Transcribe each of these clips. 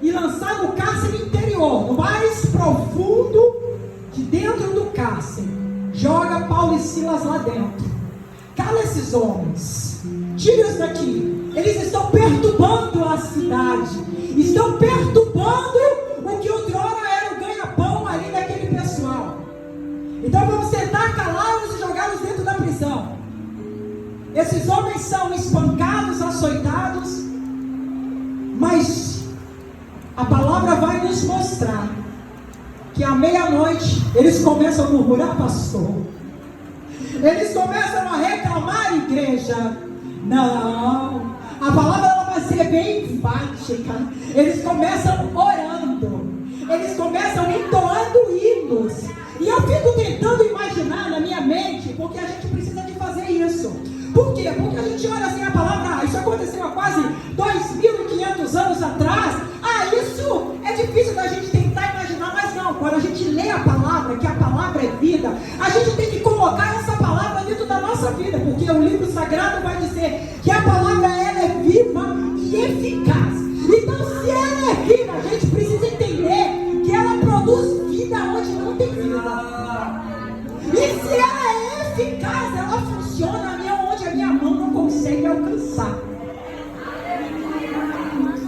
e lançar no cárcere interior, no mais profundo de dentro do cárcere. Joga Paulo e Silas lá dentro. Cala esses homens. Tira-os daqui. Eles estão perturbando a cidade. Estão perturbando o que outrora era o ganha-pão ali daquele pessoal. Então vamos tentar calá-los e jogá-los dentro da prisão. Esses homens são espancados, açoitados, mas a palavra vai nos mostrar que à meia-noite eles começam a murmurar, pastor. Eles começam a reclamar, igreja. Não, a palavra ela vai ser bem enfática. Eles começam orando, eles começam entoando hinos. E eu fico tentando imaginar na minha mente, porque a gente precisa de fazer isso. Por quê? Porque a gente olha assim a palavra, isso aconteceu há quase 2.500 anos atrás. Isso é difícil da gente tentar imaginar, mas não, quando a gente lê a palavra, que a palavra é vida, a gente tem que colocar essa palavra dentro da nossa vida, porque o livro sagrado vai dizer que a palavra ela é viva e eficaz. Então, se ela é viva, a gente precisa entender que ela produz vida onde não tem vida. E se ela é eficaz, ela funciona onde a minha mão não consegue alcançar.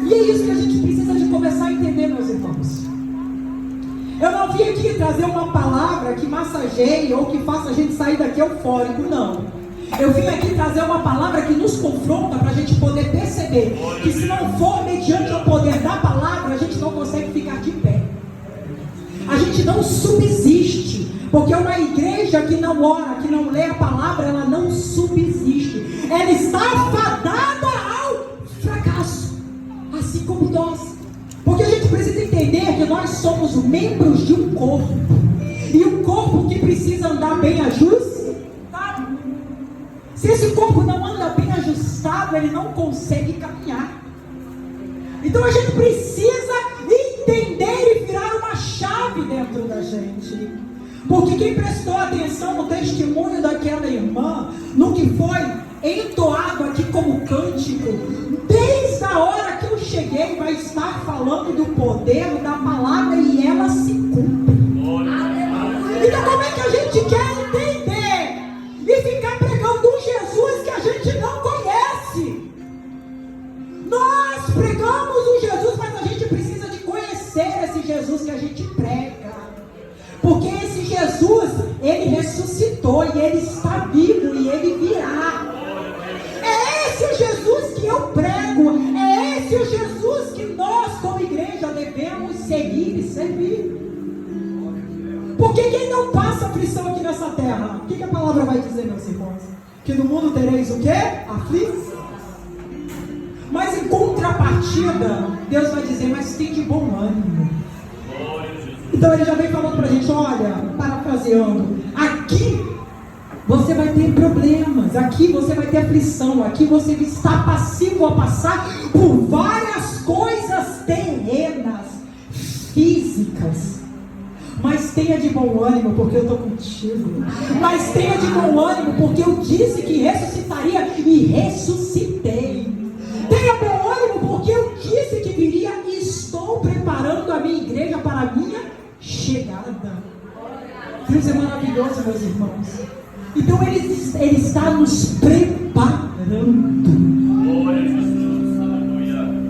E é isso que a gente precisa de começar a entender, meus irmãos. Eu não vim aqui trazer uma palavra que massageie ou que faça a gente sair daqui eufórico, não. Eu vim aqui trazer uma palavra que nos confronta para a gente poder perceber que se não for mediante o poder da palavra, a gente não consegue ficar de pé. A gente não subsiste, porque uma igreja que não ora, que não lê a palavra, ela não subsiste. Ela está fadada ao fracasso, assim como nós. Porque a gente precisa entender que nós somos membros de um corpo, e um corpo que precisa andar bem ajustado. Se esse corpo não anda bem ajustado, ele não consegue caminhar. Então a gente precisa entender e virar uma chave dentro da gente. Porque quem prestou atenção no testemunho daquela irmã, no que foi entoado aqui como cântico, desde a hora que eu cheguei, vai estar falando do poder da palavra e ela se cumpre. Então como é que a gente quer entender e ficar pregando um Jesus que a gente não conhece? Nós pregamos um Jesus, mas a gente precisa de conhecer esse Jesus que a gente prega. Porque esse Jesus, ele ressuscitou e ele está vivo e ele virá. É esse o Jesus que eu prego, é esse o Jesus que nós como igreja devemos seguir e servir. Porque quem não passa aflição aqui nessa terra, o que a palavra vai dizer, meus irmãos? Que no mundo tereis o quê? Aflição. Mas em contrapartida, Deus vai dizer, mas tem de bom ânimo. Então ele já vem falando pra gente, olha, parafraseando, aqui você vai ter problemas, aqui você vai ter aflição, aqui você está passivo a passar por várias coisas terrenas, físicas. Mas tenha de bom ânimo, porque eu estou contigo. Mas tenha de bom ânimo, porque eu disse que ressuscitaria e ressuscitei. Tenha bom ânimo, porque eu disse que viria e estou preparando a minha igreja para a minha chegada. Deus é maravilhoso, meus irmãos. Então ele está nos preparando.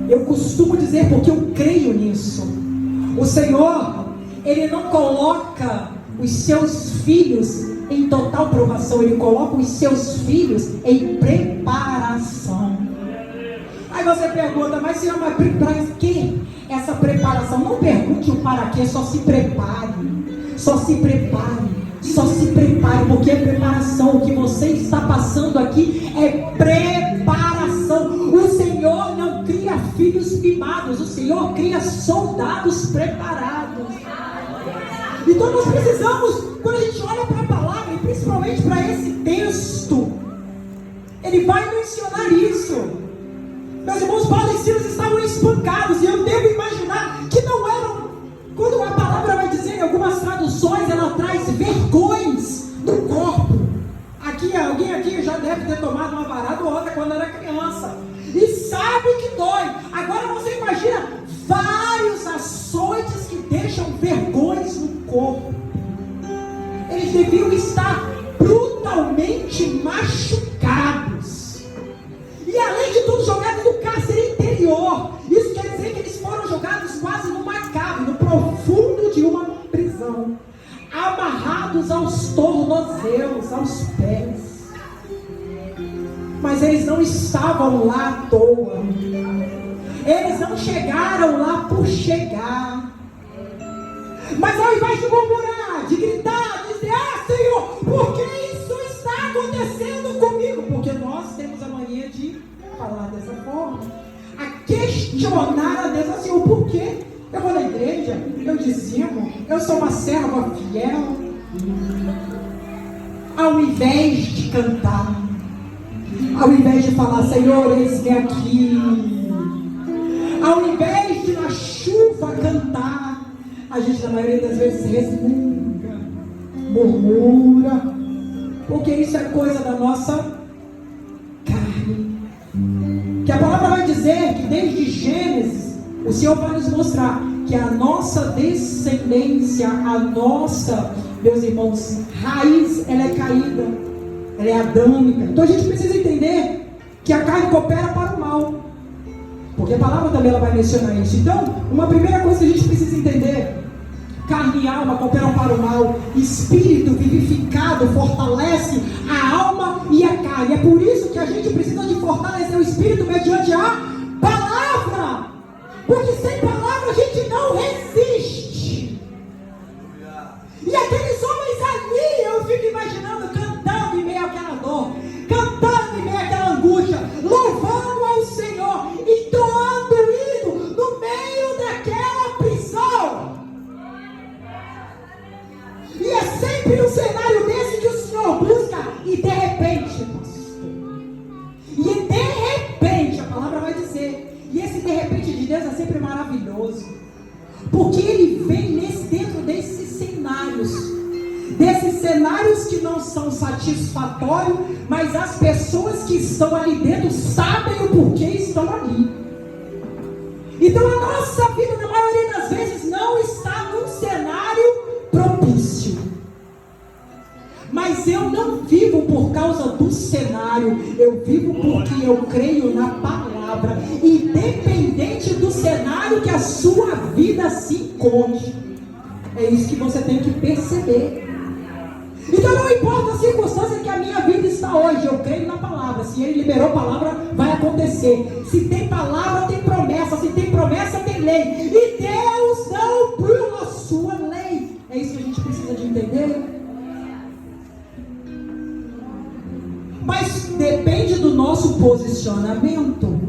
Eu costumo dizer, porque eu creio nisso, o Senhor, Ele não coloca os seus filhos em total provação, Ele coloca os seus filhos em preparação. Aí você pergunta, mas Senhor, mas para que essa preparação? Não pergunte o para quê, só se prepare. Só se prepare, só se prepare, porque é preparação. O que você está passando aqui é preparação. O Senhor não cria filhos mimados, o Senhor cria soldados preparados. Então nós precisamos, quando a gente olha para a palavra, e principalmente para esse texto, ele vai mencionar isso. Meus irmãos, Paulo e Silas estavam espancados, e eu devo imaginar que não eram, quando a palavra vai dizer em algumas traduções, ela traz vergões do corpo. Aqui, alguém aqui já deve ter tomado uma varada ou outra quando era criança, e sabe que dói. Agora você imagina vários deixam vergões no corpo. Eles deviam estar brutalmente machucados. E além de tudo, jogados no cárcere interior. Isso quer dizer que eles foram jogados quase numa cave, no profundo de uma prisão. Amarrados aos tornozelos, aos pés. Mas eles não estavam lá à toa. Eles não chegaram lá por chegar. Mas ao invés de murmurar, de gritar, de dizer: ah, Senhor, por que isso está acontecendo comigo? Porque nós temos a mania de falar dessa forma, a questionar a Deus assim: o porquê? Eu vou na igreja, eu dizimo, eu sou uma serva fiel. Ao invés de cantar, ao invés de falar: Senhor, eis-me aqui, ao invés de na chuva cantar, a gente na maioria das vezes resmunga, murmura, porque isso é coisa da nossa carne. Que a palavra vai dizer que desde Gênesis o Senhor vai nos mostrar que a nossa descendência, a nossa, meus irmãos, raiz, ela é caída, ela é adâmica. Então a gente precisa entender que a carne coopera para o mal, porque a palavra também ela vai mencionar isso. Então, uma primeira coisa que a gente precisa entender: carne e alma cooperam para o mal. Espírito vivificado fortalece a alma e a carne. É por isso que a gente precisa de fortalecer o espírito mediante a palavra. Porque sem palavra a gente não resiste. E aqueles homens ali, eu fico imaginando cantando em meio àquela dor, cantando em meio àquela angústia, louvando ao Senhor, entoando hino no meio daquela prisão. E é sempre um cenário desse que o Senhor busca, e de repente, pastor, e de repente, a palavra vai dizer, e esse de repente de Deus é sempre maravilhoso, porque Ele vem dentro desses cenários que não são satisfatórios, mas as pessoas que estão ali dentro sabem o porquê estão ali. Então a nossa vida, na maioria das vezes, não está num cenário propício. Mas eu não vivo por causa do cenário, eu vivo porque eu creio na palavra, independente do cenário que a sua vida se encontre. É isso que você tem que perceber. Então não importa a circunstância que a minha vida está hoje, eu creio na palavra. Se Ele liberou a palavra, vai acontecer. Se tem palavra, tem promessa. Se tem promessa, tem lei. E Deus não pula a sua lei. É isso que a gente precisa de entender. Mas depende do nosso posicionamento.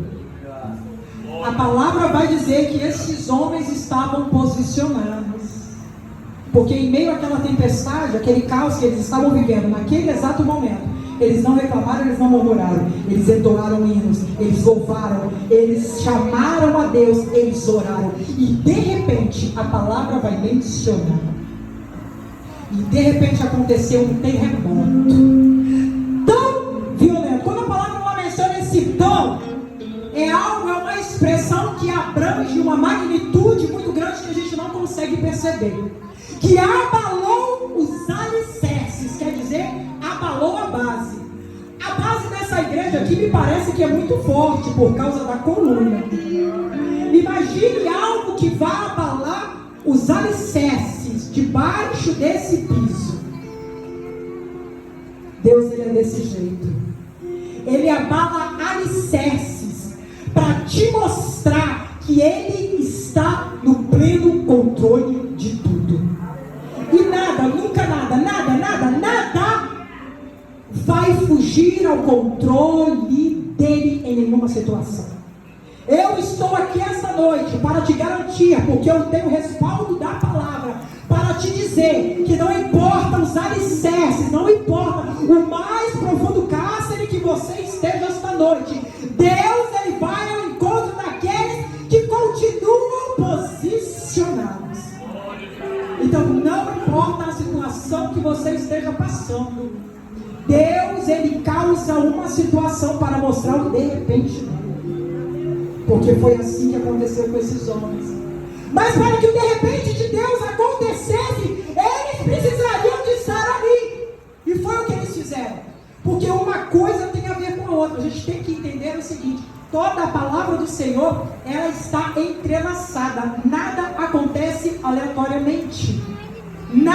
A palavra vai dizer que esses homens estavam posicionados. Porque em meio àquela tempestade, aquele caos que eles estavam vivendo naquele exato momento, eles não reclamaram, eles não murmuraram, eles entoaram hinos, eles louvaram, eles chamaram a Deus, eles oraram. E de repente a palavra vai mencionar, e de repente aconteceu um terremoto tão violento. Quando a palavra não menciona esse tão, é uma expressão que abrange uma magnitude muito grande que a gente não consegue perceber, que abalou os alicerces, quer dizer, abalou a base. A base dessa igreja aqui me parece que é muito forte por causa da coluna. Imagine algo que vai abalar os alicerces debaixo desse piso. Deus, Ele é desse jeito. Ele abala alicerces para te mostrar que Ele está no pleno controle de tudo. E nada, nunca nada vai fugir ao controle dele em nenhuma situação. Eu estou aqui esta noite para te garantir, porque eu tenho respaldo da palavra, para te dizer que não importa os alicerces, não importa o mais profundo cárcere que você esteja esta noite, Deus, Ele vai ao encontro daqueles que continuam posicionados. Então não importa a situação que você esteja passando, Deus, Ele causa uma situação para mostrar o de repente dele. Porque foi assim que aconteceu com esses homens. Mas para que o de repente de Deus precisariam de estar ali. E foi o que eles fizeram. Porque uma coisa tem a ver com a outra. A gente tem que entender o seguinte: toda a palavra do Senhor, ela está entrelaçada. Nada acontece aleatoriamente. Nada